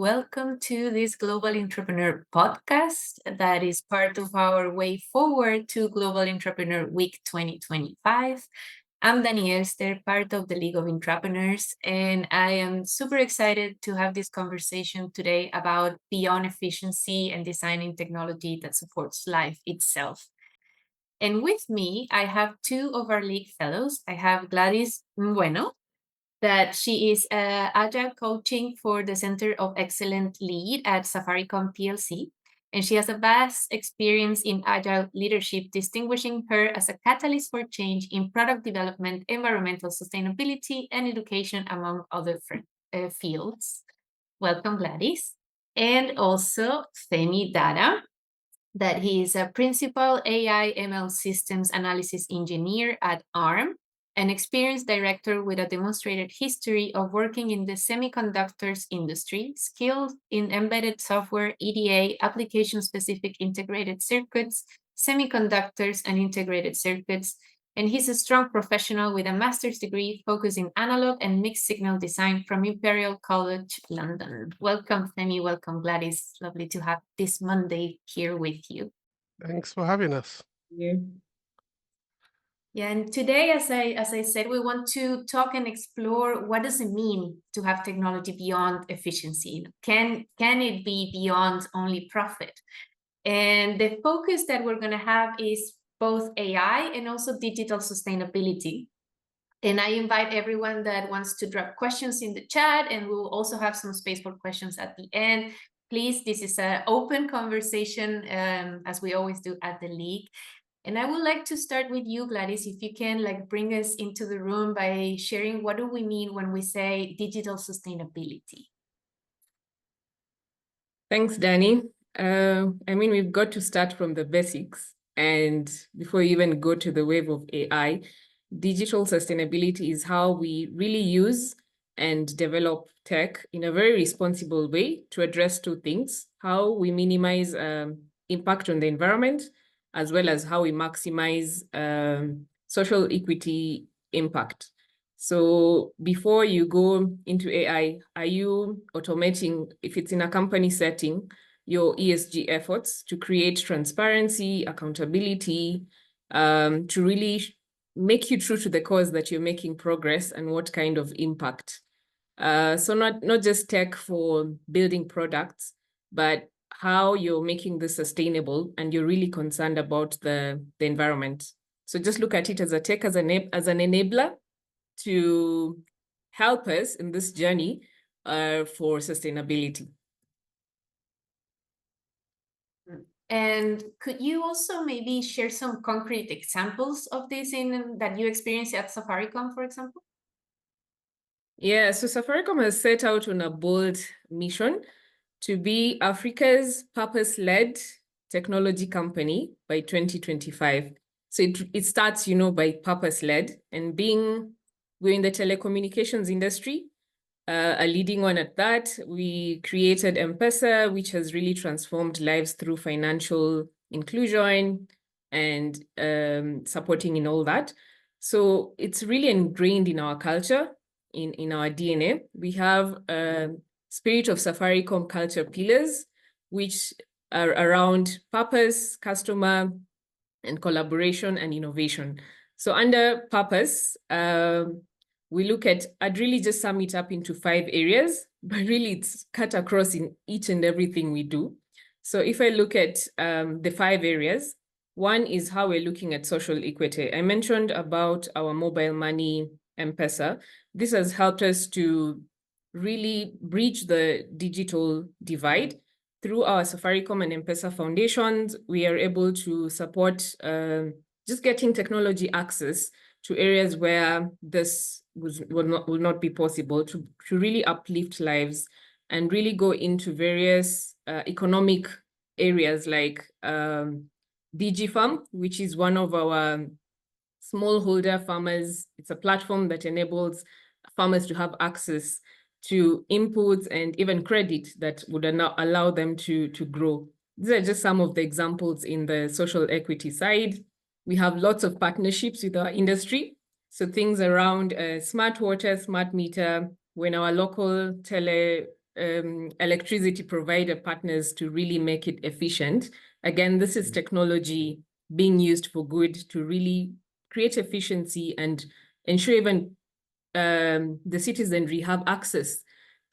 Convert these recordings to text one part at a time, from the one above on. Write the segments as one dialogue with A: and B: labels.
A: Welcome to this Global Entrepreneur podcast that is part of our way forward to Global Entrepreneur Week 2025. I'm Danielle, part of the League of Intrapreneurs, and I am super excited to have this conversation today about beyond efficiency and designing technology that supports life itself. And with me, I have two of our League fellows. I have Gladys Bueno, that she is Agile Coaching for the Center of Excellence Lead at Safaricom PLC. And she has a vast experience in Agile leadership, distinguishing her as a catalyst for change in product development, environmental sustainability, and education, among other fields. Welcome, Gladys. And also Femi Dada, that he is a principal AI ML systems analysis engineer at ARM, an experienced director with a demonstrated history of working in the semiconductors industry, skilled in embedded software, EDA, application-specific integrated circuits, semiconductors, and integrated circuits. And he's a strong professional with a master's degree focused in analog and mixed signal design from Imperial College London. Welcome, Femi. Welcome, Gladys. Lovely to have this Monday here with you.
B: Thanks for having us.
A: Yeah, and today, as I said, we want to talk and explore what does it mean to have technology beyond efficiency? Can it be beyond only profit? And the focus that we're going to have is both AI and also digital sustainability. And I invite everyone that wants to drop questions in the chat, and we'll also have some space for questions at the end. Please, this is an open conversation, as we always do at the League. And I would like to start with you, Gladys, if you can bring us into the room by sharing what do we mean when we say digital sustainability?
C: Thanks, Danny. We've got to start from the basics. And before you even go to the wave of AI, digital sustainability is how we really use and develop tech in a very responsible way to address two things: how we minimize impact on the environment, as well as how we maximize social equity impact. So before you go into AI, are you automating, if it's in a company setting, your ESG efforts to create transparency, accountability, to really make you true to the cause that you're making progress and what kind of impact? So not just tech for building products, but how you're making this sustainable and you're really concerned about the environment. So just look at it as a tech as an enabler to help us in this journey for sustainability.
A: And could you also maybe share some concrete examples of this that you experienced at Safaricom, for example?
C: Yeah, so Safaricom has set out on a bold mission to be Africa's purpose-led technology company by 2025. So it starts, by purpose-led, and we're in the telecommunications industry, a leading one at that. We created M-Pesa, which has really transformed lives through financial inclusion and supporting in all that. So it's really ingrained in our culture, in our DNA. We have Spirit of Safaricom culture pillars, which are around purpose, customer, and collaboration and innovation. So under purpose, we look at, I'd really just sum it up into 5 areas, but really it's cut across in each and everything we do. So if I look at the 5 areas, one is how we're looking at social equity. I mentioned about our mobile money M-Pesa. This has helped us to really bridge the digital divide. Through our Safaricom and M-Pesa foundations, we are able to support just getting technology access to areas where this will not be possible, to really uplift lives and really go into various economic areas like DigiFarm, which is one of our smallholder farmers. It's a platform that enables farmers to have access to inputs and even credit that would allow them to grow. These are just some of the examples in the social equity side. We have lots of partnerships with our industry. So things around smart water, smart meter, when our local electricity provider partners to really make it efficient. Again, this is technology being used for good to really create efficiency and ensure even the citizenry have access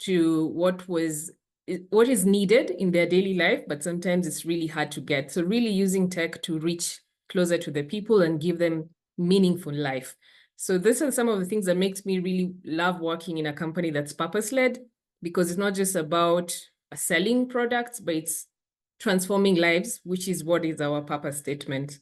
C: to what is needed in their daily life, but sometimes it's really hard to get. So really using tech to reach closer to the people and give them meaningful life. So these are some of the things that makes me really love working in a company that's purpose-led, because it's not just about selling products, but it's transforming lives, which is what is our purpose statement.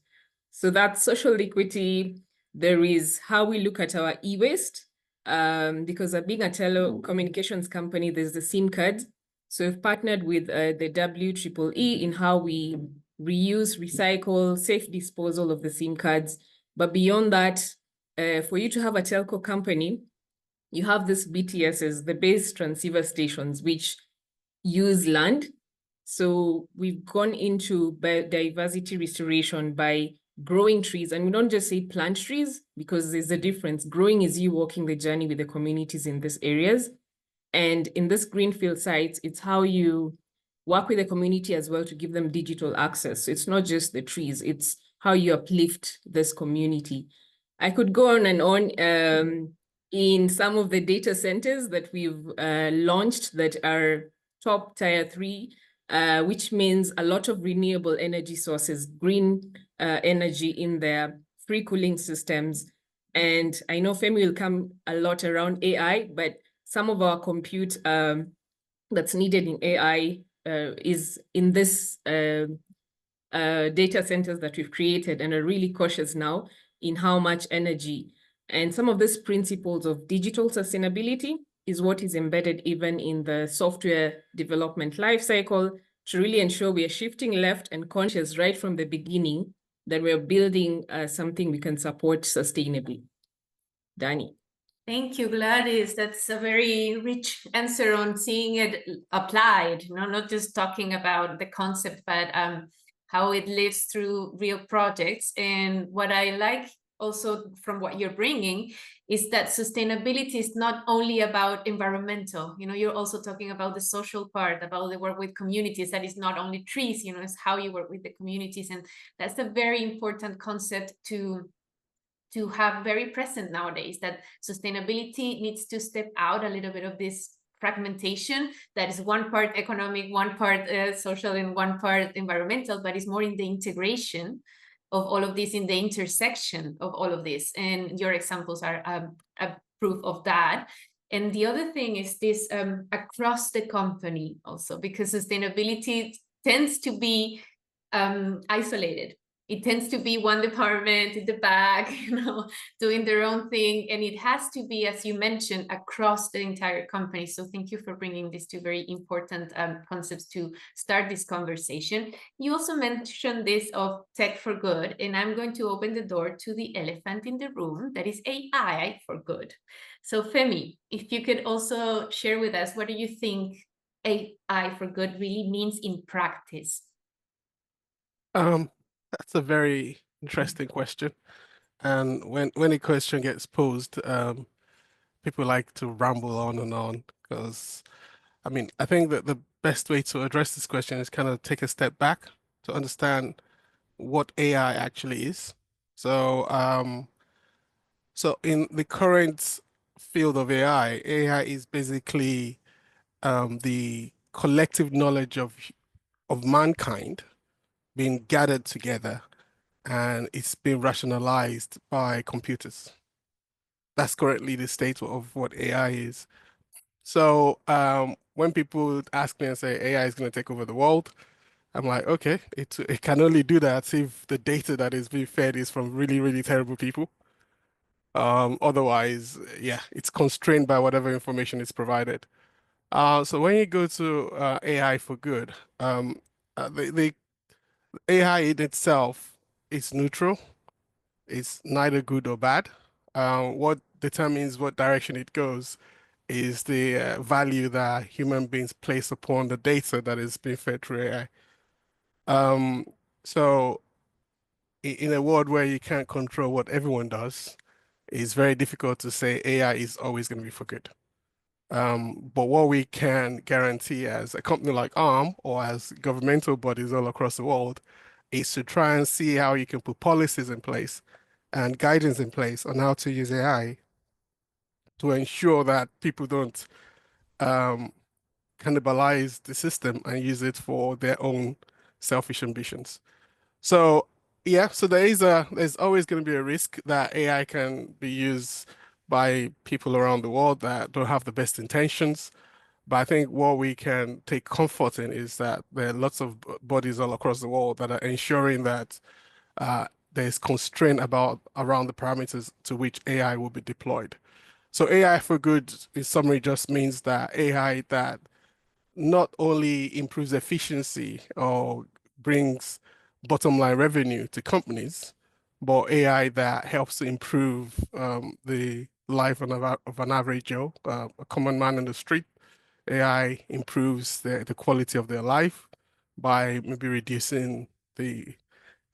C: So that's social equity. There is how we look at our e-waste, because being a telecommunications company, there's the SIM card. So we've partnered with the WEEE in how we reuse, recycle, safe disposal of the SIM cards. But beyond that, for you to have a telco company, you have this BTSs, the base transceiver stations, which use land. So we've gone into biodiversity restoration by growing trees. And we don't just say plant trees, because there's a difference. Growing is you walking the journey with the communities in these areas. And in this greenfield sites, it's how you work with the community as well to give them digital access. So it's not just the trees, it's how you uplift this community. I could go on and on. In some of the data centers that we've launched that are top tier 3, which means a lot of renewable energy sources, green energy in there, free cooling systems. And I know Femi will come a lot around AI, but some of our compute that's needed in AI is in this data centers that we've created, and are really cautious now in how much energy. And some of these principles of digital sustainability is what is embedded even in the software development lifecycle to really ensure we are shifting left and conscious right from the beginning that we're building something we can support sustainably. Dani.
A: Thank you, Gladys. That's a very rich answer on seeing it applied, not just talking about the concept, but how it lives through real projects. And what I like also from what you're bringing is that sustainability is not only about environmental, you're also talking about the social part, about the work with communities. That is not only trees, it's how you work with the communities. And that's a very important concept to have very present nowadays, that sustainability needs to step out a little bit of this fragmentation that is one part economic, one part social, and one part environmental, but is more in the integration of all of this, in the intersection of all of this. And your examples are a proof of that. And the other thing is this across the company also, because sustainability tends to be isolated. It tends to be one department in the back, doing their own thing. And it has to be, as you mentioned, across the entire company. So thank you for bringing these two very important concepts to start this conversation. You also mentioned this of tech for good, and I'm going to open the door to the elephant in the room, that is AI for good. So Femi, if you could also share with us, what do you think AI for good really means in practice?
B: That's a very interesting question. And when a question gets posed, people like to ramble on and on, because I think that the best way to address this question is kind of take a step back to understand what AI actually is. So in the current field of AI is basically the collective knowledge of mankind being gathered together, and it's being rationalized by computers. That's currently the state of what AI is. So when people ask me and say AI is going to take over the world, I'm like, okay, it can only do that if the data that is being fed is from really, really terrible people. Otherwise, yeah, it's constrained by whatever information is provided. So when you go to AI for good, the AI in itself is neutral. It's neither good or bad. What determines what direction it goes is the value that human beings place upon the data that is being fed through AI. So in a world where you can't control what everyone does, it's very difficult to say AI is always going to be for good. But what we can guarantee as a company like Arm or as governmental bodies all across the world is to try and see how you can put policies in place and guidance in place on how to use AI to ensure that people don't um, cannibalize the system and use it for their own selfish ambitions. So yeah, so there's always going to be a risk that AI can be used by people around the world that don't have the best intentions. But I think what we can take comfort in is that there are lots of bodies all across the world that are ensuring that there's constraint about around the parameters to which AI will be deployed. So AI for good, in summary, just means that AI that not only improves efficiency or brings bottom line revenue to companies, but AI that helps to improve the life of an average Joe, a common man in the street. AI improves the quality of their life by maybe reducing the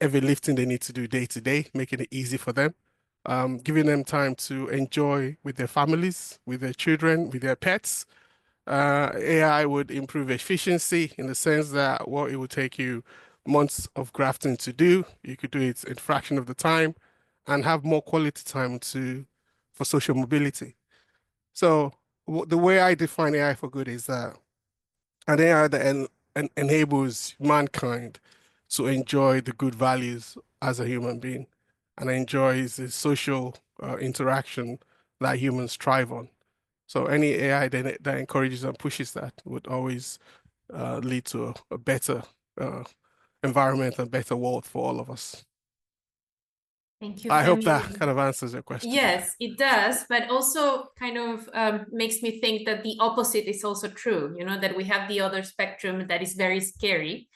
B: heavy lifting they need to do day to day, making it easy for them, giving them time to enjoy with their families, with their children, with their pets. AI would improve efficiency in the sense that what it would take you months of grafting to do, you could do it in a fraction of the time and have more quality time for social mobility. So the way I define AI for good is that an AI that enables mankind to enjoy the good values as a human being and enjoys the social interaction that humans thrive on. So any AI that encourages and pushes that would always lead to a better uh, environment and better world for all of us.
A: Thank you,
B: I hope
A: Femi.
B: that kind of answers your question.
A: Yes, it does, but also kind of makes me think that the opposite is also true, you know, that we have the other spectrum that is very scary,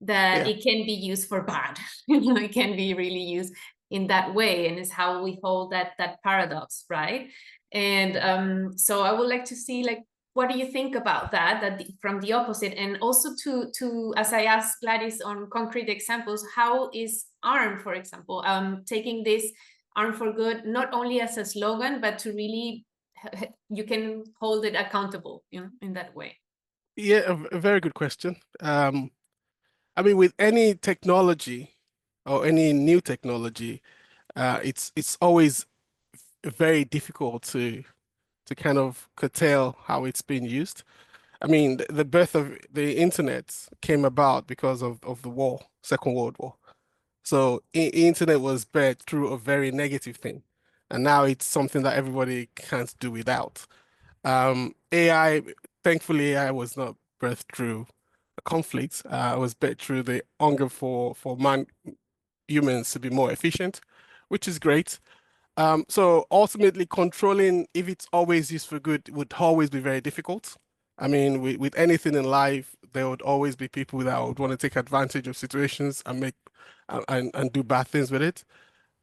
A: that
B: Yeah.
A: it can be used for bad. You know, it can be really used in that way, and it's how we hold that paradox, right? And so I would like to see, like, what do you think about that from the opposite, and also to as I asked Gladys on concrete examples, how is ARM, for example, taking this ARM for good not only as a slogan, but to really you can hold it accountable, you know, in that way.
B: Yeah, a very good question. I mean, with any technology or any new technology, it's always very difficult to kind of curtail how it's being used. I mean, the birth of the internet came about because of the war, Second World War. So internet was birthed through a very negative thing, and now it's something that everybody can't do without. AI, thankfully, AI was not birthed through a conflict. It was birthed through the hunger for humans to be more efficient, which is great. So ultimately, controlling if it's always used for good would always be very difficult. I mean, with anything in life, there would always be people that would want to take advantage of situations and make and do bad things with it.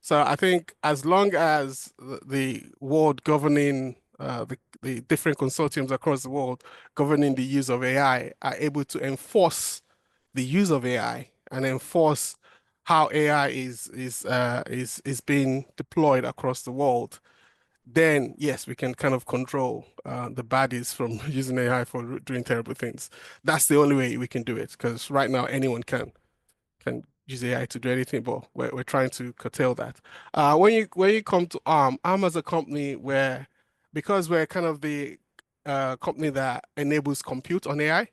B: So I think as long as the world governing the different consortiums across the world governing the use of AI are able to enforce the use of AI and enforce how AI is being deployed across the world, then yes, we can kind of control the baddies from using AI for doing terrible things. That's the only way we can do it, because right now anyone can use AI to do anything, but we're trying to curtail that. When you come to ARM as a company where because we're kind of the company that enables compute on AI.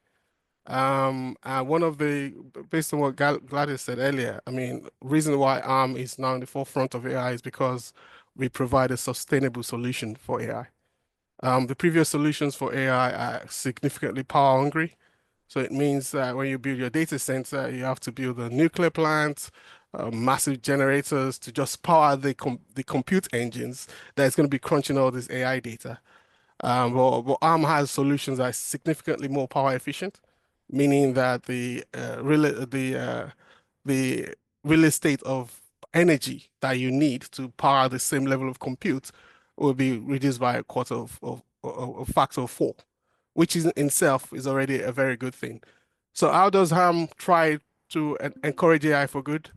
B: One of the based on what Gladys said earlier, I mean, reason why ARM is now in the forefront of AI is because we provide a sustainable solution for AI. The previous solutions for AI are significantly power hungry. So it means that when you build your data center, you have to build a nuclear plant, massive generators to just power the compute engines that is going to be crunching all this AI data. But ARM has solutions that are significantly more power efficient, meaning that the real estate of energy that you need to power the same level of compute will be reduced by a quarter of a factor of 4, which is in itself is already a very good thing. So how does Ham try to encourage AI for good?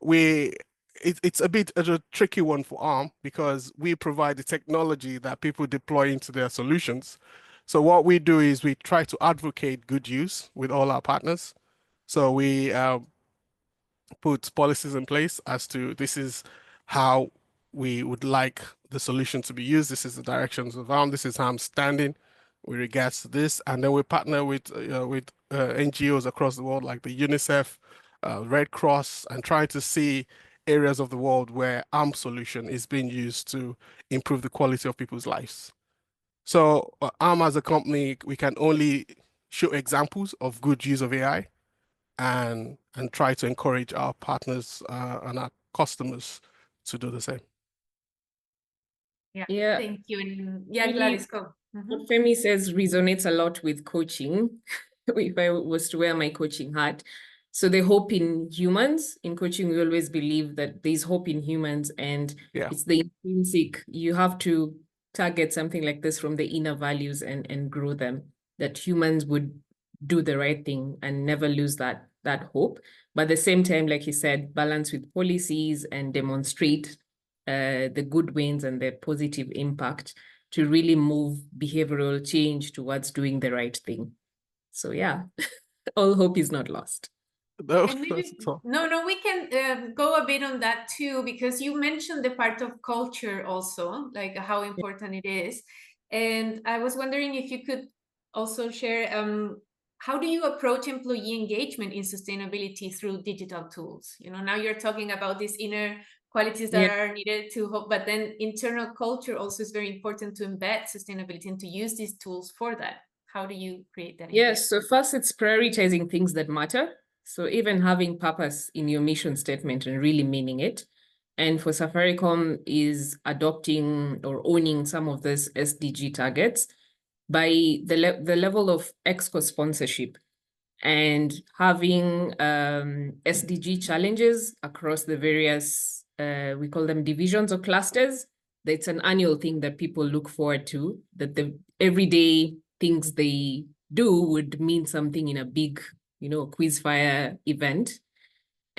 B: It's a bit of a tricky one for ARM because we provide the technology that people deploy into their solutions. So what we do is we try to advocate good use with all our partners. So we put policies in place as to this is how we would like the solution to be used. This is the directions of arm. This is how I'm standing with regards to this. And then we partner with NGOs across the world like the UNICEF, Red Cross, and try to see areas of the world where ARM solution is being used to improve the quality of people's lives. So ARM as a company, we can only show examples of good use of AI and try to encourage our partners and our customers to do the same.
A: Yeah, thank you. And yeah, Gladys, go.
C: What Femi says resonates a lot with coaching. If I was to wear my coaching hat. So the hope in humans, in coaching, we always believe that there's hope in humans, and it's the intrinsic. You have to target something like this from the inner values and grow them, that humans would do the right thing and never lose that hope. But at the same time, like he said, balance with policies and demonstrate the good wins and the positive impact to really move behavioral change towards doing the right thing. So yeah, all hope is not lost.
B: No,
A: we can go a bit on that too, because you mentioned the part of culture also, like how important it is. And I was wondering if you could also share, how do you approach employee engagement in sustainability through digital tools? You know, now you're talking about these inner qualities that are needed to hope, but then internal culture also is very important to embed sustainability and to use these tools for that. How do you create that?
C: Yes, so first it's prioritizing things that matter. So even having purpose in your mission statement and really meaning it. And for Safaricom is adopting or owning some of these SDG targets by the level of EXCO sponsorship and having SDG challenges across the various, we call them divisions or clusters. That's an annual thing that people look forward to, that the everyday things they do would mean something in a big, quiz fire event,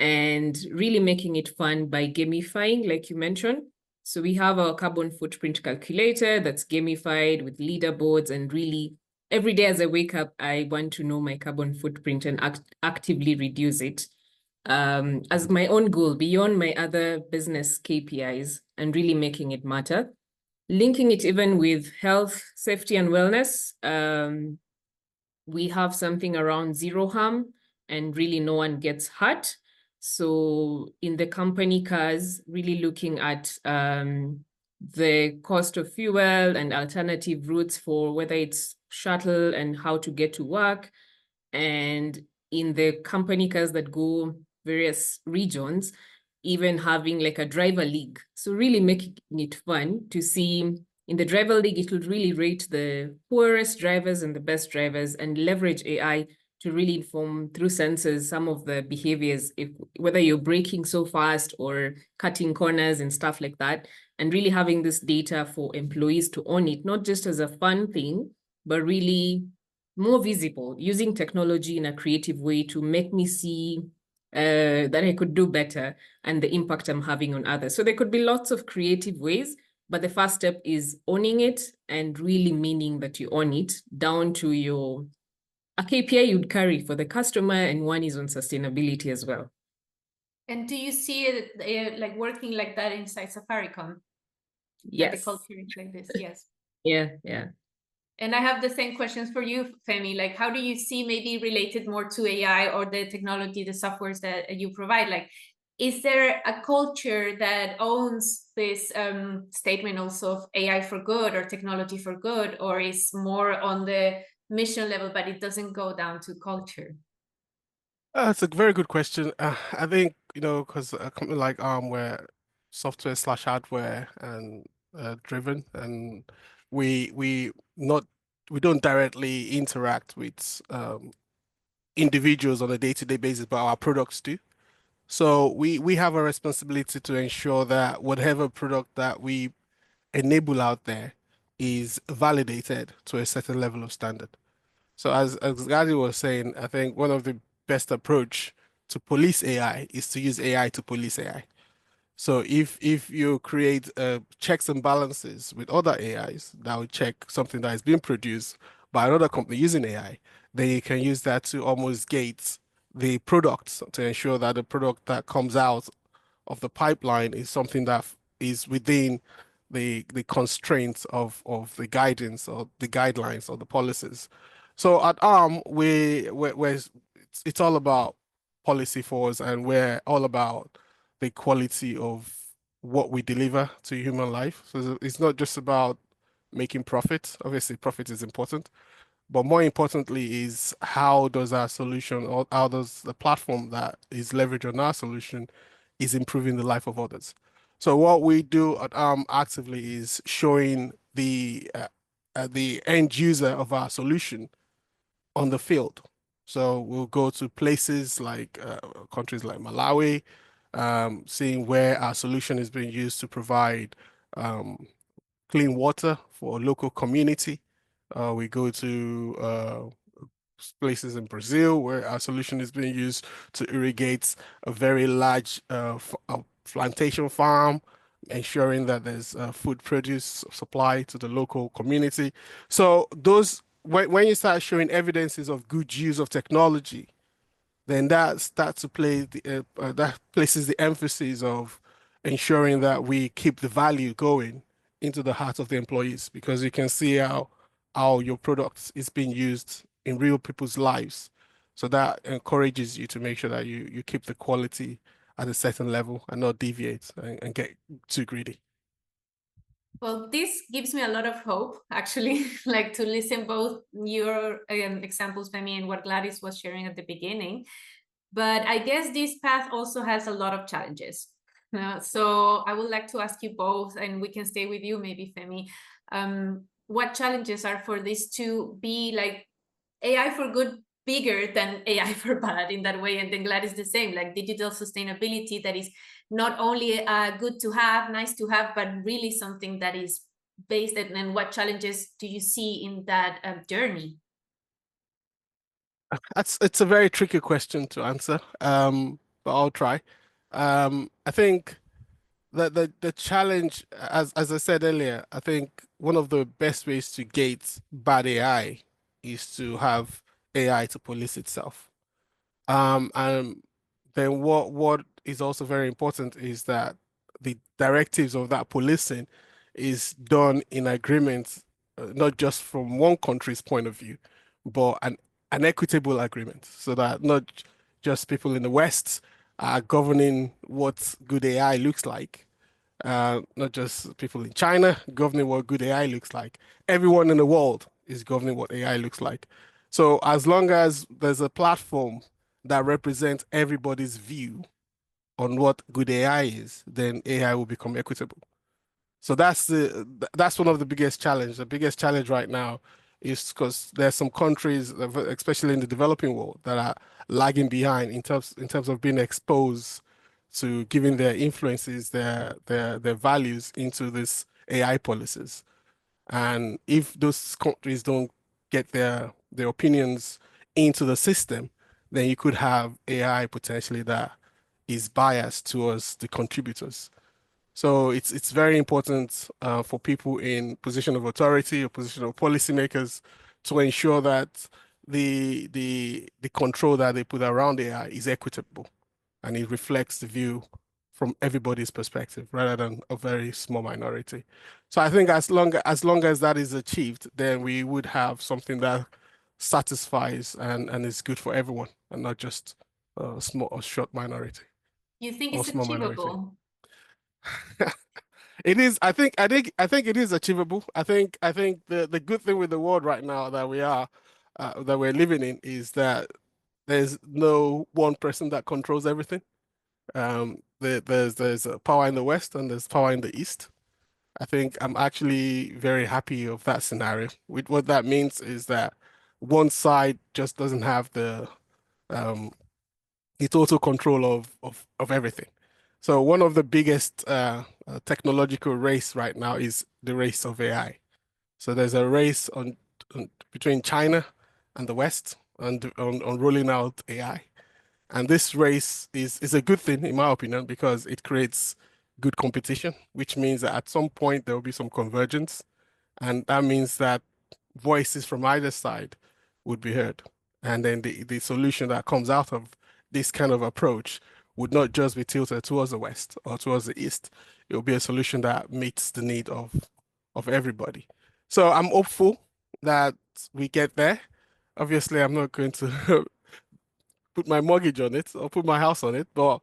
C: and really making it fun by gamifying, like you mentioned. So we have our carbon footprint calculator that's gamified with leaderboards, and really every day as I wake up, I want to know my carbon footprint and actively reduce it as my own goal beyond my other business KPIs, and really making it matter. Linking it even with health, safety, and wellness. We have something around zero harm, and really no one gets hurt. So in the company cars, really looking at the cost of fuel and alternative routes for whether it's shuttle and how to get to work. And in the company cars that go various regions, even having like a driver league. So really making it fun to see. In the driver league, it would really rate the poorest drivers and the best drivers, and leverage AI to really inform through sensors some of the behaviors, whether you're braking so fast or cutting corners and stuff like that, and really having this data for employees to own it, not just as a fun thing, but really more visible, using technology in a creative way to make me see that I could do better and the impact I'm having on others. So there could be lots of creative ways, but the first step is owning it and really meaning that you own it, down to a KPI you'd carry for the customer, and one is on sustainability as well.
A: And do you see it like working like that inside Safaricom?
C: Yes.
A: That the culture is like this, yes.
C: Yeah.
A: And I have the same questions for you, Femi. Like, how do you see, maybe related more to AI or the technology, the softwares that you provide? Like, is there a culture that owns this statement also of AI for good or technology for good, or is more on the mission level, but it doesn't go down to culture?
B: That's a very good question. I think, because a company like ARM, we're software/hardware and driven, and we don't directly interact with individuals on a day-to-day basis, but our products do. So we have a responsibility to ensure that whatever product that we enable out there is validated to a certain level of standard. So as Gadi was saying, I think one of the best approach to police AI is to use AI to police AI. So if you create checks and balances with other AIs that will check something that is being produced by another company using AI, then you can use that to almost gate the product to ensure that the product that comes out of the pipeline is something that is within the constraints of the guidance or the guidelines or the policies. So at ARM, it's all about policy for us, and we're all about the quality of what we deliver to human life. So it's not just about making profit. Obviously, profit is important, but more importantly is how does our solution, or how does the platform that is leveraged on our solution is improving the life of others. So what we do at ARM actively is showing the end user of our solution on the field. So we'll go to places like countries like Malawi, seeing where our solution is being used to provide clean water for a local community. We go to places in Brazil where our solution is being used to irrigate a very large plantation farm, ensuring that there's food produce supply to the local community. So those, when you start showing evidences of good use of technology, then that starts to play that places the emphasis of ensuring that we keep the value going into the heart of the employees, because you can see how your product is being used in real people's lives. So that encourages you to make sure that you keep the quality at a certain level and not deviate and get too greedy.
A: Well, this gives me a lot of hope, actually, like to listen both your examples, Femi, and what Gladys was sharing at the beginning. But I guess this path also has a lot of challenges. So I would like to ask you both, and we can stay with you, maybe, Femi. What challenges are for this to be like AI for good bigger than AI for bad in that way? And then Gladys the same, like digital sustainability that is not only good to have, nice to have, but really something that is based. And what challenges do you see in that journey?
B: It's a very tricky question to answer, but I'll try. I think that the challenge, as I said earlier, I think one of the best ways to gate bad AI is to have AI to police itself. And then what is also very important is that the directives of that policing is done in agreement, not just from one country's point of view, but an equitable agreement, so that not just people in the West are governing what good AI looks like, not just people in China governing what good AI looks like. Everyone in the world is governing what AI looks like. So as long as there's a platform that represents everybody's view on what good AI is, then AI will become equitable. So that's one of the biggest challenge. The biggest challenge right now is because there's some countries, especially in the developing world, that are lagging behind in terms of being exposed to giving their influences, their values into this AI policies. And if those countries don't get their opinions into the system, then you could have AI potentially that is biased towards the contributors. So it's very important for people in position of authority or position of policymakers to ensure that the control that they put around AI is equitable and it reflects the view from everybody's perspective rather than a very small minority. So I think as long as that is achieved, then we would have something that satisfies and is good for everyone and not just a small or short minority.
A: You think
B: or
A: it's
B: small minority.
A: achievable?
B: It is. I think it is achievable. I think the good thing with the world right now that we're living in is that there's no one person that controls everything. There's a power in the West and there's power in the East. I think I'm actually very happy of that scenario. What that means is that one side just doesn't have the total control of everything. So one of the biggest technological race right now is the race of AI. So there's a race between China and the West on rolling out AI. And this race is a good thing, in my opinion, because it creates good competition, which means that at some point there will be some convergence. And that means that voices from either side would be heard. And then the solution that comes out of this kind of approach would not just be tilted towards the West or towards the East. It will be a solution that meets the need of everybody. So I'm hopeful that we get there. Obviously, I'm not going to put my mortgage on it or put my house on it, but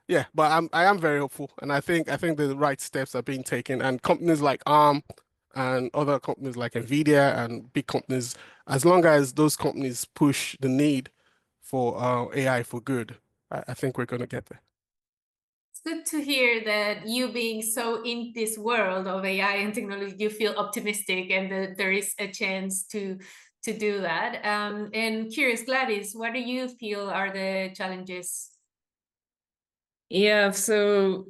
B: yeah, but I am very hopeful, and I think the right steps are being taken, and companies like ARM and other companies like Nvidia and big companies, as long as those companies push the need for AI for good, I think we're going to get there.
A: It's good to hear that you being so in this world of AI and technology, you feel optimistic and that there is a chance to do that. And curious, Gladys, what do you feel are the challenges?
C: Yeah, so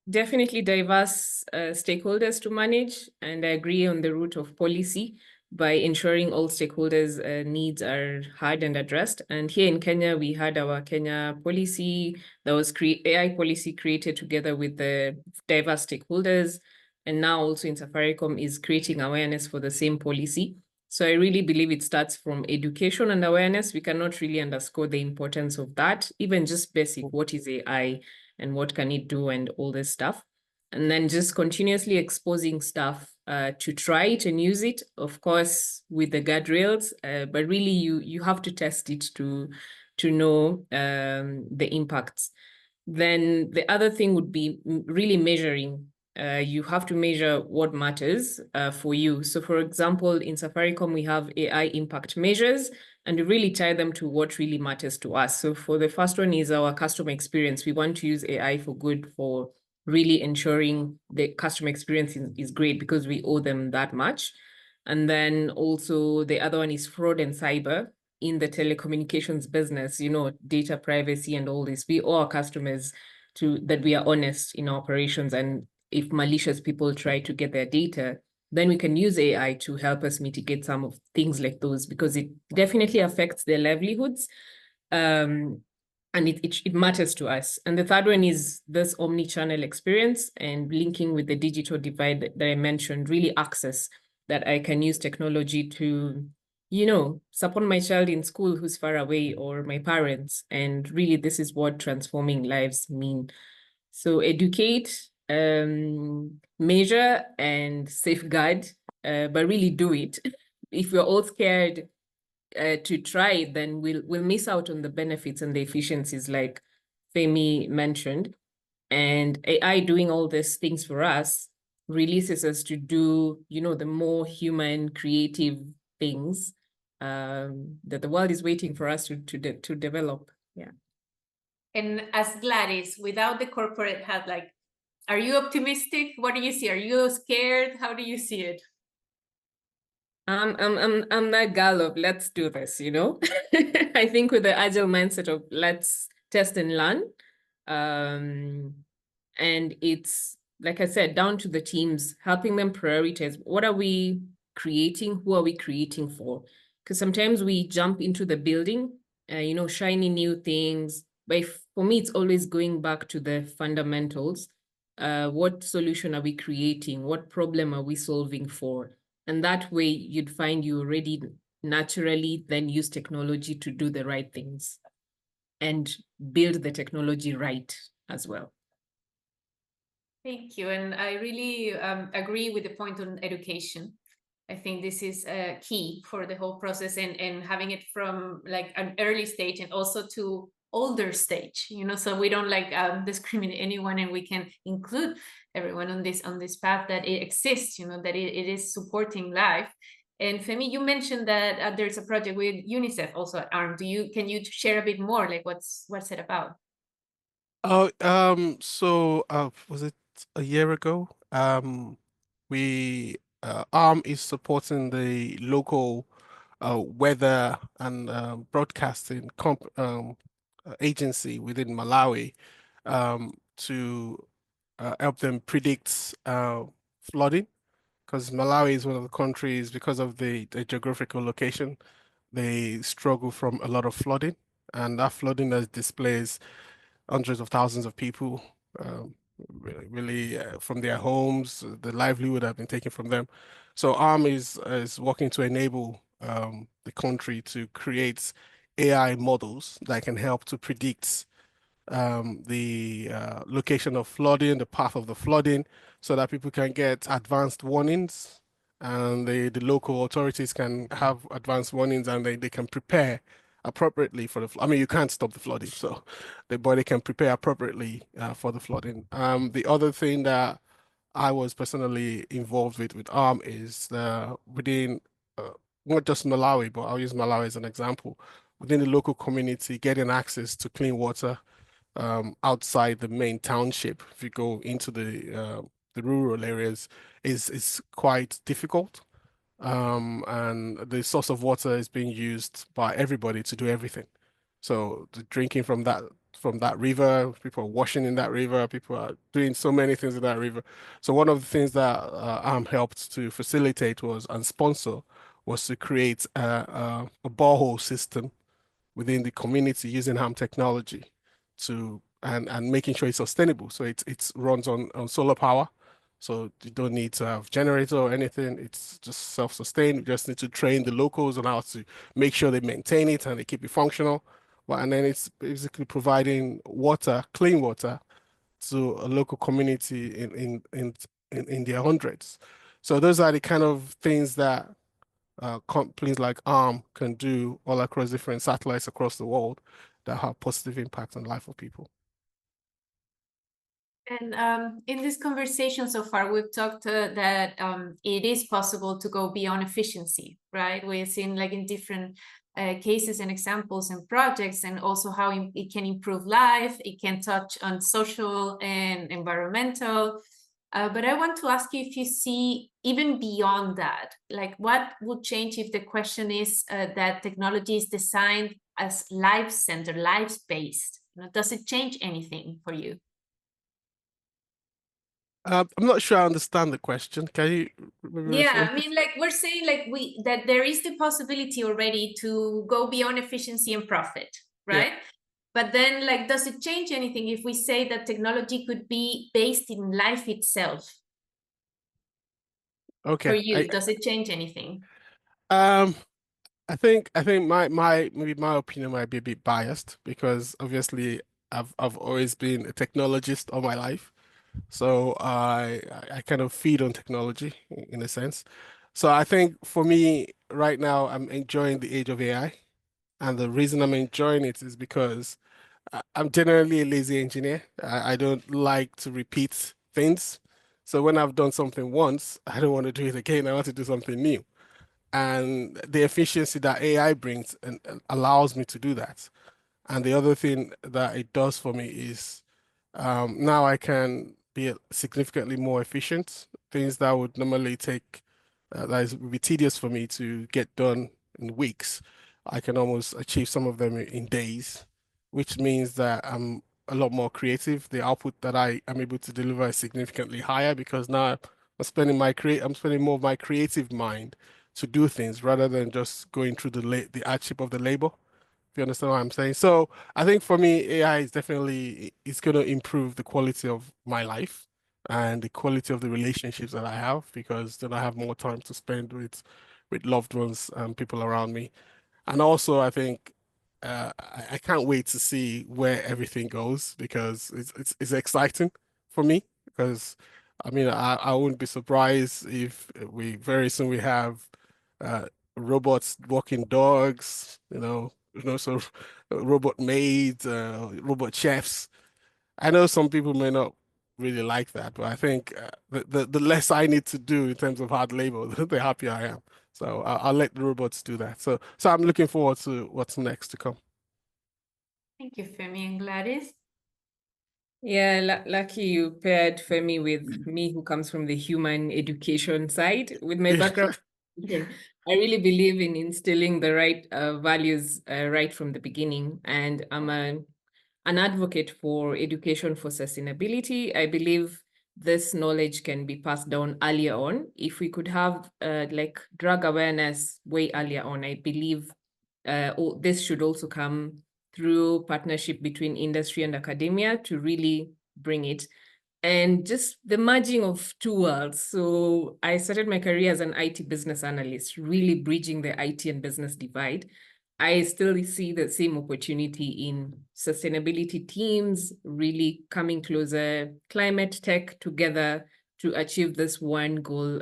C: definitely diverse stakeholders to manage, and I agree on the route of policy by ensuring all stakeholders' needs are heard and addressed. And here in Kenya, we had our Kenya policy that was AI policy created together with the diverse stakeholders. And now also in Safaricom is creating awareness for the same policy. So I really believe it starts from education and awareness. We cannot really underscore the importance of that, even just basic, what is AI and what can it do and all this stuff. And then just continuously exposing staff to try it and use it, of course, with the guardrails, but really you have to test it to know the impacts. Then the other thing would be really measuring. You have to measure what matters for you. So for example, in Safaricom, we have AI impact measures, and we really tie them to what really matters to us. So for the first one is our customer experience. We want to use AI for good, for really ensuring the customer experience is great because we owe them that much. And then also the other one is fraud and cyber. In the telecommunications business, data privacy and all this, we owe our customers that we are honest in our operations. And if malicious people try to get their data, then we can use AI to help us mitigate some of things like those, because it definitely affects their livelihoods. And it matters to us. And the third one is this omni-channel experience and linking with the digital divide that I mentioned, really access that I can use technology to, support my child in school who's far away, or my parents. And really, this is what transforming lives mean. So educate, measure, and safeguard, but really do it. If we're all scared to try it, then we'll miss out on the benefits and the efficiencies like Femi mentioned. And AI doing all these things for us releases us to do, the more human, creative things that the world is waiting for us to develop. Yeah.
A: And as Gladys, without the corporate hat, are you optimistic? What do you see? Are you scared? How do you see it?
C: I'm that girl of let's do this, I think with the agile mindset of let's test and learn. And it's, like I said, down to the teams, helping them prioritize. What are we creating? Who are we creating for? Because sometimes we jump into the building, shiny new things. But for me, it's always going back to the fundamentals. What solution are we creating? What problem are we solving for? And that way you'd find you already naturally then use technology to do the right things and build the technology right as well.
A: Thank you. And I really agree with the point on education. I think this is key for the whole process, and having it from an early stage and also to older stage, so we don't discriminate anyone, and we can include everyone on this path that it exists, that it is supporting life. And Femi, you mentioned that there's a project with UNICEF also at ARM. Can you share a bit more, what's it about?
B: Oh, so was it a year ago? We ARM is supporting the local weather and broadcasting agency within Malawi to help them predict flooding, because Malawi is one of the countries, because of the geographical location, they struggle from a lot of flooding, and that flooding has displaced hundreds of thousands of people, really from their homes. The livelihood have been taken from them. So ARM is working to enable the country to create AI models that can help to predict the location of flooding, the path of the flooding, so that people can get advanced warnings, and the local authorities can have advanced warnings, and they can prepare appropriately for the I mean, you can't stop the flooding, so the body can prepare appropriately for the flooding. The other thing that I was personally involved with ARM is within not just Malawi, but I'll use Malawi as an example. Within the local community, getting access to clean water outside the main township, if you go into the rural areas, is quite difficult. And the source of water is being used by everybody to do everything. So the drinking from that river, people are washing in that river, people are doing so many things in that river. So one of the things that ARM helped to facilitate was and sponsor was to create a borehole system within the community using ham technology to and making sure it's sustainable. So it runs on solar power. So you don't need to have generator or anything. It's just self-sustained. You just need to train the locals on how to make sure they maintain it and they keep it functional. Well, and then it's basically providing water, clean water, to a local community in their hundreds. So those are the kind of things that companies like ARM can do all across different satellites across the world that have positive impact on the life of people.
A: And in this conversation so far, we've talked that it is possible to go beyond efficiency, right? We've seen like in different cases and examples and projects, and also how it can improve life. It can touch on social and environmental. But I want to ask you if you see even beyond that, like what would change if the question is that technology is designed as life-centered, life-based? Does it change anything for you?
B: I'm not sure I understand the question. Can you maybe
A: Yeah,
B: rephrase?
A: I mean, like we're saying, like that there is the possibility already to go beyond efficiency and profit,
B: Yeah.
A: right? But then, like, does it change anything if we say that technology could be based in life itself? For
B: Okay.
A: you, does it change anything?
B: I think maybe my opinion might be a bit biased because obviously I've always been a technologist all my life. So I kind of feed on technology in a sense. So I think for me right now, I'm enjoying the age of AI. And the reason I'm enjoying it is because I'm generally a lazy engineer. I don't like to repeat things. So when I've done something once, I don't want to do it again. I want to do something new. And the efficiency that AI brings and allows me to do that. And the other thing that it does for me is now I can be significantly more efficient. Things that would normally take would be tedious for me to get done in weeks. I can almost achieve some of them in days, which means that I'm a lot more creative. The output that I am able to deliver is significantly higher because now I'm spending more of my creative mind to do things rather than just going through the hardship of the labor. If you understand what I'm saying. So I think for me, AI is definitely it's going to improve the quality of my life and the quality of the relationships that I have because then I have more time to spend with loved ones and people around me. And also, I think I can't wait to see where everything goes because it's exciting for me because I mean I wouldn't be surprised if we very soon we have uh, robots walking dogs, so robot maids, robot chefs. I know some people may not really like that, but I think the less I need to do in terms of hard labor, the happier I am. So I'll let the robots do that. So I'm looking forward to what's next to come.
A: Thank you, Femi and Gladys.
C: Yeah, lucky you paired Femi with me, who comes from the human education side. With my background, I really believe in instilling the right values right from the beginning. And I'm an advocate for education for sustainability. I believe this knowledge can be passed down earlier on. If we could have like drug awareness way earlier on, I believe this should also come through partnership between industry and academia to really bring it. and just the merging of two worlds. So I started my career as an IT business analyst, really bridging the IT and business divide. I still see the same opportunity in sustainability teams, really coming closer, climate tech together to achieve this one goal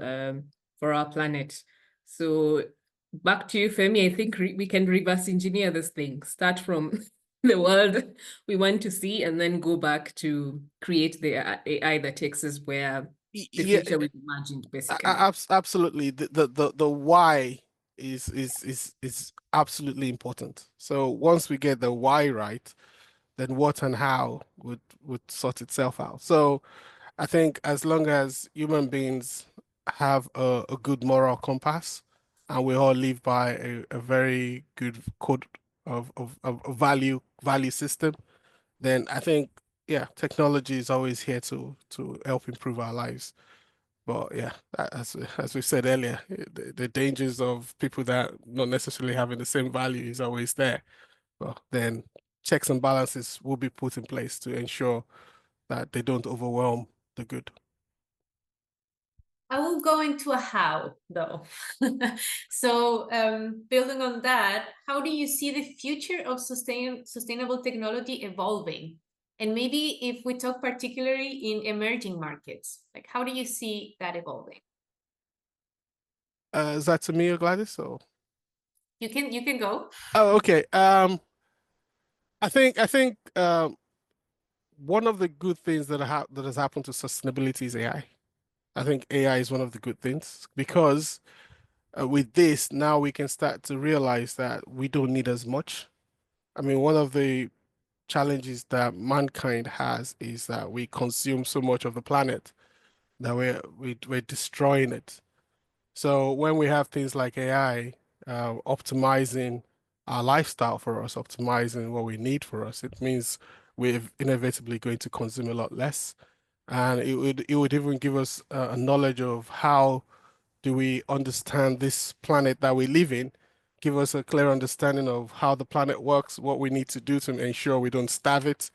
C: for our planet. So back to you, Femi. I think we can reverse engineer this thing, start from the world we want to see, and then go back to create the AI that takes us where the
B: Yeah,
C: future we've imagined, basically.
B: absolutely. The why is absolutely important. So once we get the why right, then what and how would sort itself out. So I think as long as human beings have a good moral compass and we all live by a very good code of value system, then I think, yeah, technology is always here to help improve our lives. But yeah, as we said earlier, the dangers of people that not necessarily having the same value is always there. But then checks and balances will be put in place to ensure that they don't overwhelm the good.
A: I will go into a how, though. So, building on that, how do you see the future of sustainable technology evolving? And maybe if we talk particularly in emerging markets, like how do you see that evolving?
B: Is that to me or Gladys? Or
A: You can go.
B: oh, okay. I think one of the good things that has happened to sustainability is AI. I think AI is one of the good things because with this now we can start to realize that we don't need as much. I mean, one of the challenges that mankind has is that we consume so much of the planet that we're destroying it. So when we have things like AI optimizing our lifestyle for us, optimizing what we need for us, it means we're inevitably going to consume a lot less, and it would even give us a knowledge of how do we understand this planet that we live in, give us a clear understanding of how the planet works, what we need to do to ensure we don't starve it.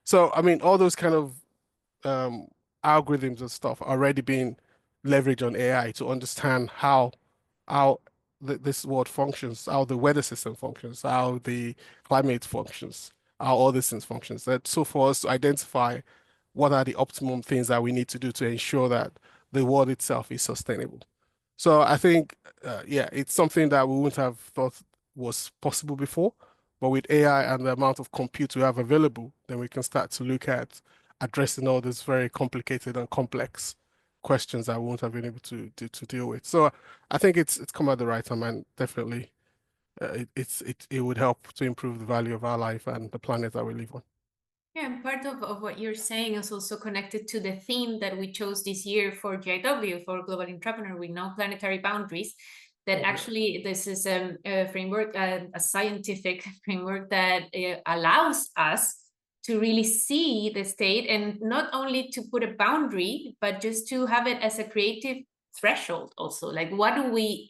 B: So I mean, all those kind of um, algorithms and stuff already being leveraged on AI to understand how this world functions, how the weather system functions, how the climate functions, how all these things functions. That so for us to identify what are the optimum things that we need to do to ensure that the world itself is sustainable. So I think, yeah, it's something that we wouldn't have thought was possible before, but with AI and the amount of compute we have available, then we can start to look at addressing all these very complicated and complex questions that we won't have been able to deal with. So I think it's come at the right time, and definitely it would help to improve the value of our life and the planet that we live on.
A: Yeah, and part of what you're saying is also connected to the theme that we chose this year for GIW, for Global Intrapreneur with No Planetary Boundaries. That actually, this is a framework, a scientific framework that allows us to really see the state and not only to put a boundary, but just to have it as a creative threshold also, like what we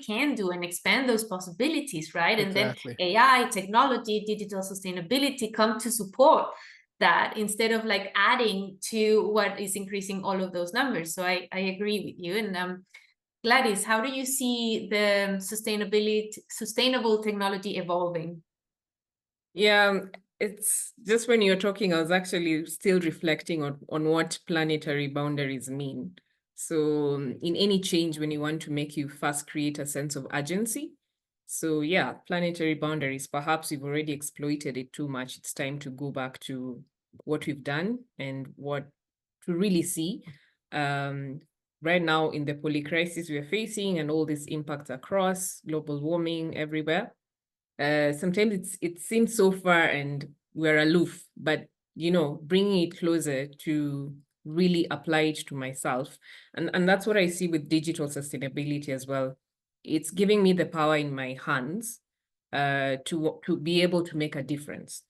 A: can do and expand those possibilities, right?
B: Exactly.
A: And then AI, technology, digital sustainability come to support that instead of like adding to what is increasing all of those numbers. So I agree with you. And Gladys, how do you see the sustainable technology evolving?
C: Yeah, it's just when you're talking, I was actually still reflecting on what planetary boundaries mean. So in any change, when you want to make you first create a sense of urgency. So yeah, planetary boundaries, perhaps we've already exploited it too much. It's time to go back to what we've done and what to really see. Right now in the polycrisis we're facing and all these impacts across global warming everywhere. Sometimes it seems so far and we're aloof, but bringing it closer to really apply it to myself. And that's what I see with digital sustainability as well. It's giving me the power in my hands to be able to make a difference,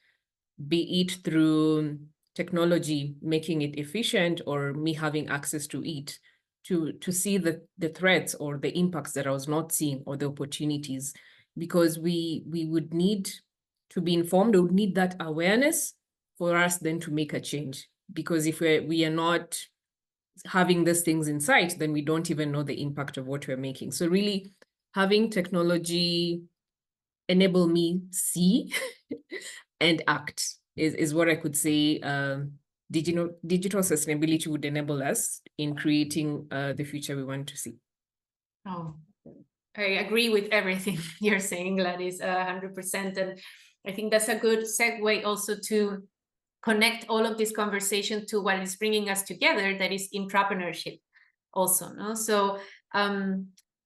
C: be it through technology, making it efficient, or me having access to it, to see the threats or the impacts that I was not seeing or the opportunities, because we would need to be informed, we would need that awareness for us then to make a change. because if we are not having these things in sight, then we don't even know the impact of what we're making. So really having technology enable me see and act is what I could say. Digital sustainability would enable us in creating the future we want to see.
A: Oh, I agree with everything you're saying, Gladys, 100%. And I think that's a good segue also to connect all of this conversation to what is bringing us together, that is intrapreneurship also. No? So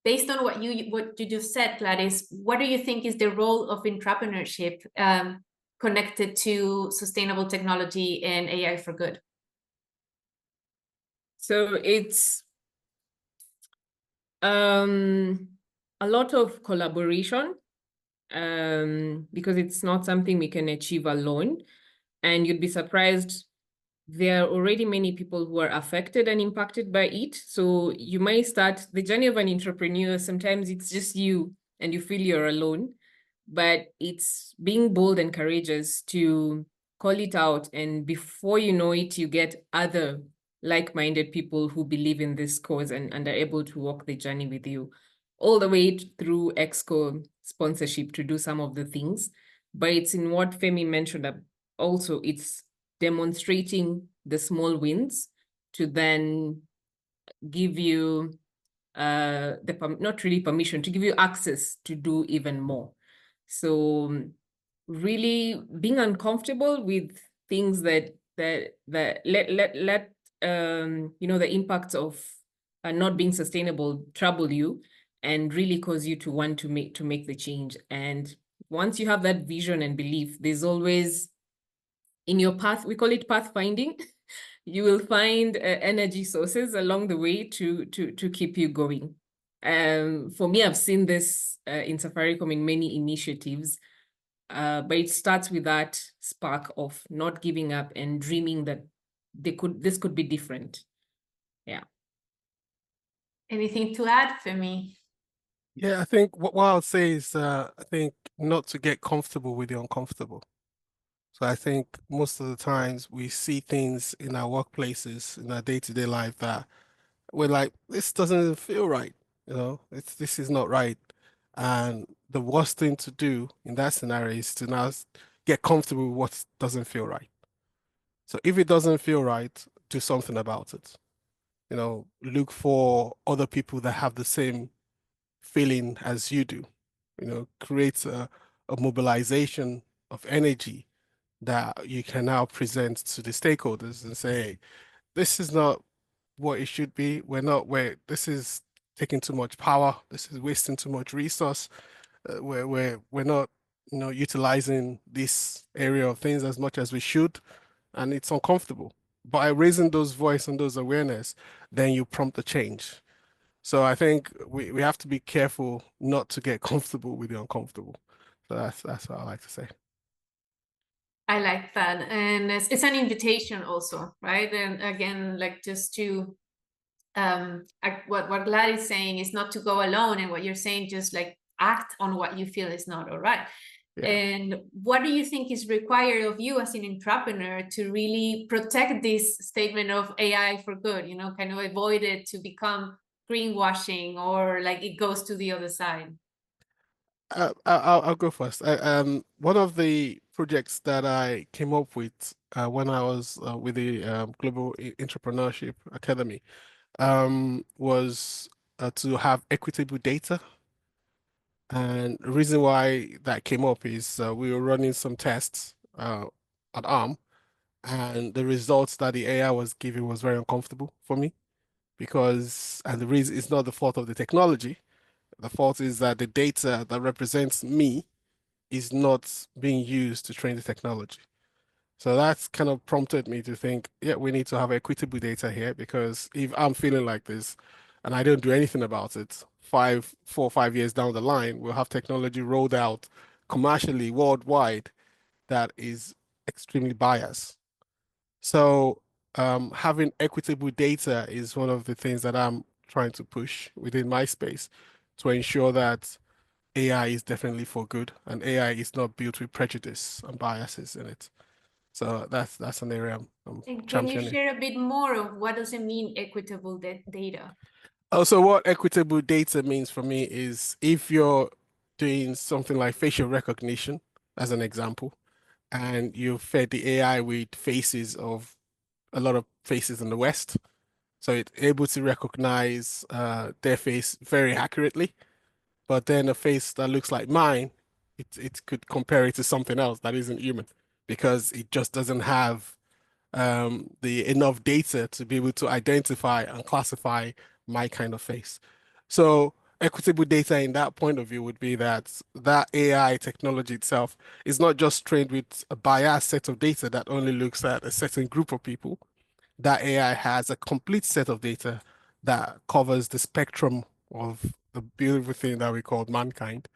A: based on what you just said, Gladys, what do you think is the role of intrapreneurship connected to sustainable technology and AI for good?
C: So it's a lot of collaboration, because it's not something we can achieve alone. And you'd be surprised, there are already many people who are affected and impacted by it. So you might start the journey of an entrepreneur. Sometimes it's just you and you feel you're alone, but it's being bold and courageous to call it out. And before you know it, you get other like-minded people who believe in this cause and are able to walk the journey with you all the way through Exco sponsorship to do some of the things. But it's in what Femi mentioned also, it's demonstrating the small wins to then give you not really permission, to give you access to do even more. So really being uncomfortable with things that let the impacts of not being sustainable trouble you and really cause you to want to make the change. And once you have that vision and belief, there's always in your path, we call it pathfinding, you will find energy sources along the way to keep you going. For me, I've seen this in Safaricom in many initiatives, but it starts with that spark of not giving up and dreaming that this could be different. Yeah.
A: Anything to add for me?
B: Yeah, I think what I'll say is, I think not to get comfortable with the uncomfortable. So I think most of the times we see things in our workplaces, in our day-to-day life that we're like, this doesn't feel right. This is not right. And the worst thing to do in that scenario is to now get comfortable with what doesn't feel right. So if it doesn't feel right, do something about it. Look for other people that have the same feeling as you do. Create a mobilization of energy that you can now present to the stakeholders and say, hey, this is not what it should be. This is taking too much power. This is wasting too much resource. We're not, utilizing this area of things as much as we should, and it's uncomfortable. By raising those voice and those awareness, then you prompt the change. So I think we have to be careful not to get comfortable with the uncomfortable. So that's what I like to say.
A: I like that. And it's an invitation also, right? And again, like just to what Glad is saying is not to go alone, and what you're saying, just like act on what you feel is not all right. Yeah. And what do you think is required of you as an entrepreneur to really protect this statement of AI for good, kind of avoid it to become greenwashing or like it goes to the other side?
B: I'll go first. One of the projects that I came up with when I was with the Global Entrepreneurship Academy was to have equitable data. And the reason why that came up is we were running some tests at ARM, and the results that the AI was giving was very uncomfortable for me and the reason it's not the fault of the technology. The fault is that the data that represents me is not being used to train the technology. So that's kind of prompted me to think, yeah, we need to have equitable data here, because if I'm feeling like this and I don't do anything about it, 4 or 5 years down the line, we'll have technology rolled out commercially worldwide that is extremely biased. So having equitable data is one of the things that I'm trying to push within my space to ensure that AI is definitely for good and AI is not built with prejudice and biases in it. So that's an area I'm
A: And can you
B: championing.
A: share a bit more of what does it mean equitable data?
B: Also, what equitable data means for me is if you're doing something like facial recognition, as an example, and you fed the AI with faces of a lot of faces in the West, so it's able to recognize their face very accurately. But then a face that looks like mine, it could compare it to something else that isn't human because it just doesn't have the enough data to be able to identify and classify my kind of face. So equitable data in that point of view would be that that AI technology itself is not just trained with a biased set of data that only looks at a certain group of people. That AI has a complete set of data that covers the spectrum of the beautiful thing that we call mankind.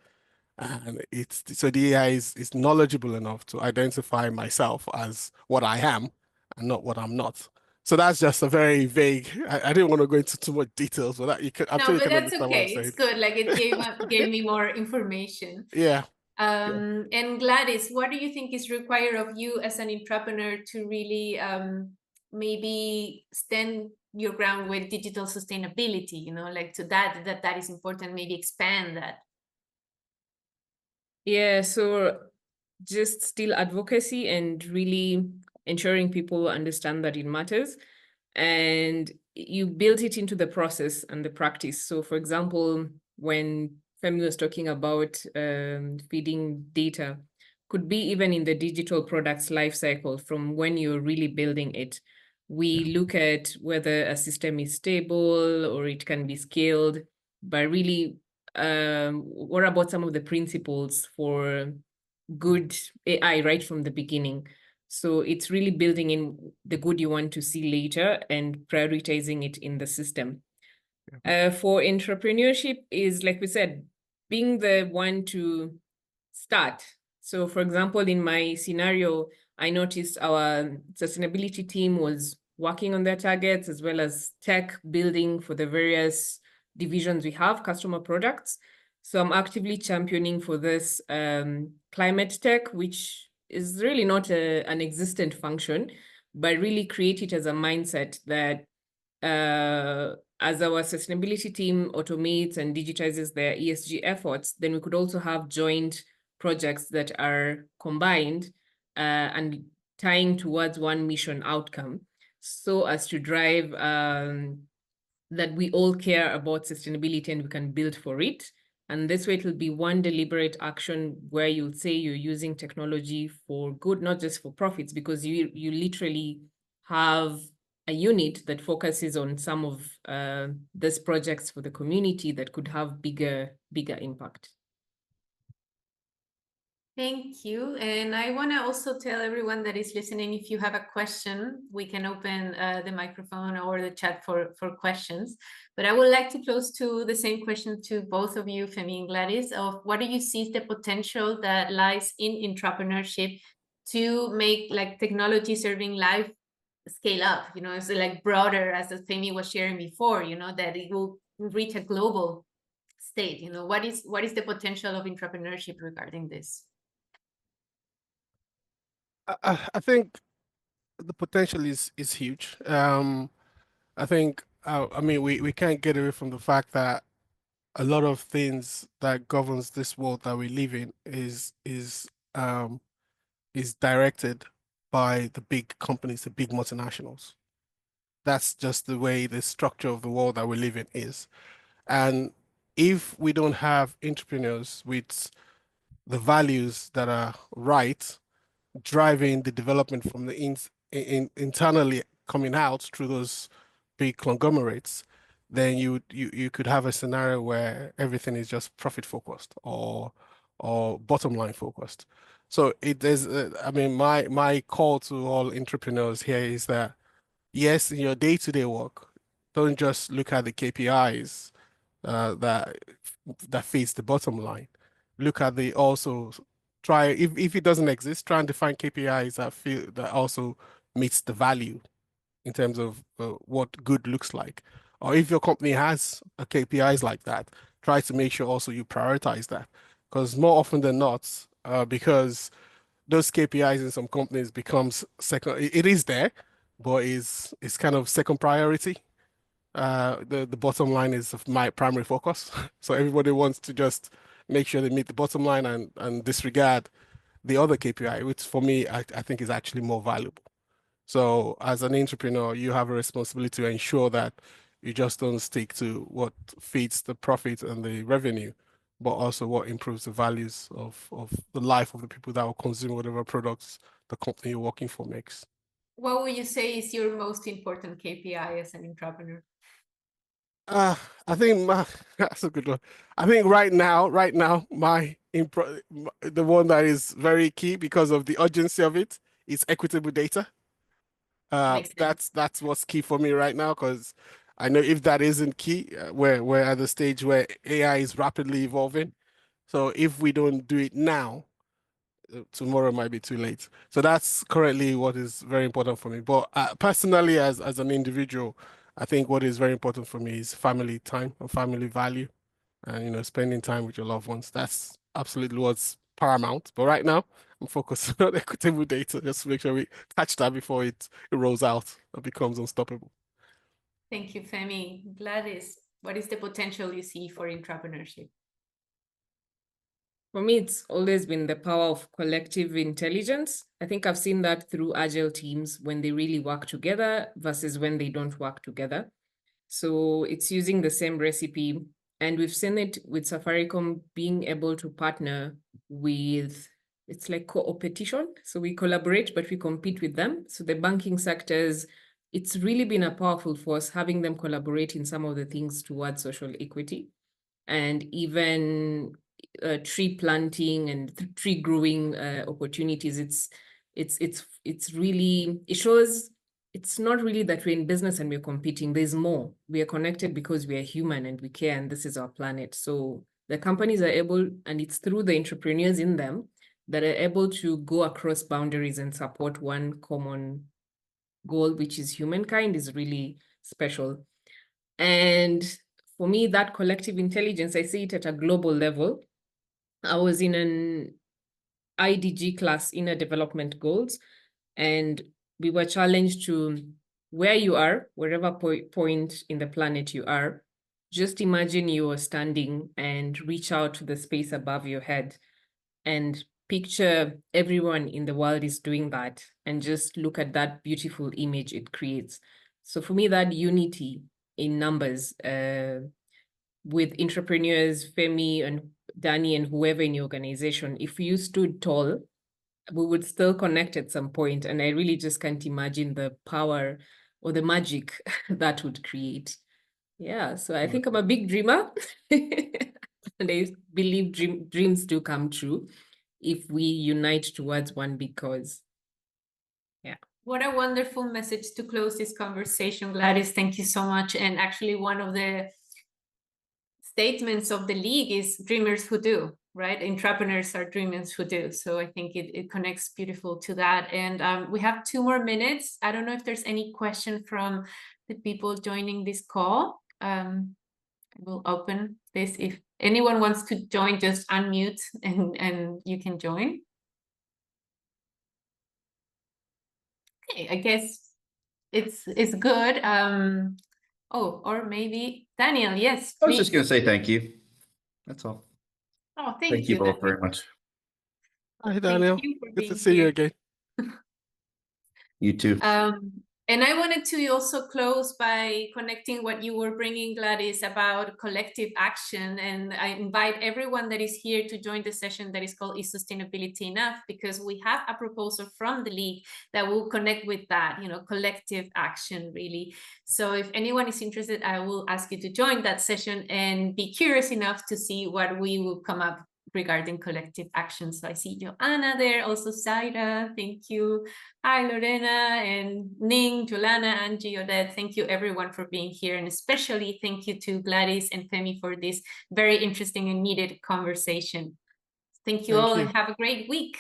B: And it's so the AI is knowledgeable enough to identify myself as what I am and not what I'm not. So that's just a very vague. I didn't want to go into too much details, but that you can, I'm
A: No,
B: sure you
A: but
B: can
A: that's
B: understand what I'm
A: okay.
B: saying.
A: It's good. Like it gave me more information.
B: Yeah.
A: And Gladys, what do you think is required of you as an entrepreneur to really maybe stand your ground with digital sustainability? You know, like to that is important. Maybe expand that.
C: Yeah, so just still advocacy and really ensuring people understand that it matters. And you build it into the process and the practice. So for example, when Femi was talking about feeding data, could be even in the digital products life cycle from when you're really building it. We look at whether a system is stable or it can be scaled, but really, what about some of the principles for good AI right from the beginning? So it's really building in the good you want to see later and prioritizing it in the system. For entrepreneurship is, like we said, being the one to start. So for example, in my scenario, I noticed our sustainability team was working on their targets as well as tech building for the various divisions we have, customer products. So I'm actively championing for this climate tech, which is really not an existent function, but really create it as a mindset that as our sustainability team automates and digitizes their ESG efforts, then we could also have joint projects that are combined and tying towards one mission outcome, so as to drive that we all care about sustainability and we can build for it. And this way it will be one deliberate action where you'll say you're using technology for good, not just for profits, because you literally have a unit that focuses on some of these projects for the community that could have bigger impact.
A: Thank you. And I want to also tell everyone that is listening, if you have a question, we can open the microphone or the chat for questions. But I would like to close to the same question to both of you, Femi and Gladys, of what do you see the potential that lies in entrepreneurship to make like technology serving life scale up, you know, it's like broader, as Femi was sharing before, you know, that it will reach a global state. You know, what is the potential of entrepreneurship regarding this?
B: I think the potential is huge. I think I mean we can't get away from the fact that a lot of things that governs this world that we live in is directed by the big companies, the big multinationals. That's just the way the structure of the world that we live in is. And if we don't have entrepreneurs with the values that are right, driving the development from the internally coming out through those big conglomerates, then you could have a scenario where everything is just profit focused or bottom line focused. So it is. I mean, my call to all entrepreneurs here is that yes, in your day-to-day work, don't just look at the KPIs that feeds the bottom line. Look at the also try if it doesn't exist, try and define KPIs that also meets the value in terms of what good looks like. Or if your company has a KPIs like that, try to make sure also you prioritize that. Because more often than not, because those KPIs in some companies becomes second. It is there, but is kind of second priority. The bottom line is of my primary focus. So everybody wants to just make sure they meet the bottom line and disregard the other KPI, which for me, I think is actually more valuable. So as an entrepreneur, you have a responsibility to ensure that you just don't stick to what feeds the profit and the revenue, but also what improves the values of the life of the people that will consume whatever products the company you're working for makes.
A: What would you say is your most important KPI as an entrepreneur?
B: I think that's a good one. I think right now, the one that is very key because of the urgency of it is equitable data.
A: Makes sense.
B: That's what's key for me right now, because I know if that isn't key, we're at the stage where AI is rapidly evolving. So if we don't do it now, tomorrow might be too late. So that's currently what is very important for me. But personally, as an individual, I think what is very important for me is family time and family value, and spending time with your loved ones. That's absolutely what's paramount. But right now, I'm focused on equitable data, just to make sure we catch that before it rolls out and becomes unstoppable.
A: Thank you, Femi. Gladys, what is the potential you see for entrepreneurship?
C: For me, it's always been the power of collective intelligence. I think I've seen that through agile teams when they really work together versus when they don't work together. So it's using the same recipe. And we've seen it with Safaricom being able to partner with, it's like co-opetition. So we collaborate, but we compete with them. So the banking sectors, it's really been a powerful force having them collaborate in some of the things towards social equity. And even tree planting and tree growing opportunities. It's really, it shows it's not really that we're in business and we're competing. There's more. We are connected because we are human and we care, and this is our planet. So the companies are able, and it's through the entrepreneurs in them that are able to go across boundaries and support one common goal, which is humankind, is really special. And for me, that collective intelligence, I see it at a global level. I was in an IDG class, Inner Development Goals, and we were challenged to where you are, wherever point in the planet you are, just imagine you are standing and reach out to the space above your head and picture everyone in the world is doing that and just look at that beautiful image it creates. So for me, that unity in numbers with entrepreneurs, Femi and Danny and whoever in your organization, if you stood tall, we would still connect at some point. And I really just can't imagine the power or the magic that would create. Yeah, so I think I'm a big dreamer. And I believe dreams do come true if we unite towards one big cause. Yeah.
A: What a wonderful message to close this conversation, Gladys. Thank you so much. And actually, one of the statements of the league is dreamers who do, right? Entrepreneurs are dreamers who do. So I think it connects beautiful to that. And we have 2 more minutes. I don't know if there's any question from the people joining this call. I will open this. If anyone wants to join, just unmute and you can join. Okay, I guess it's good. Oh, or maybe Daniel, yes,
D: I was
A: please.
D: just going to say thank you. That's all.
A: Oh,
D: Thank you both very much.
B: Hi, Daniel.
A: Thank you for
B: Good
A: being
B: to see
A: here.
B: you again.
D: You too.
A: And I wanted to also close by connecting what you were bringing, Gladys, about collective action. And I invite everyone that is here to join the session that is called Is Sustainability Enough? Because we have a proposal from the league that will connect with that, collective action, really. So if anyone is interested, I will ask you to join that session and be curious enough to see what we will come up regarding collective action. So I see Joanna there, also Zaira, thank you. Hi, Lorena and Ning, Jolana, Angie, Odette. Thank you everyone for being here. And especially thank you to Gladys and Femi for this very interesting and needed conversation. Thank you all and have a great week.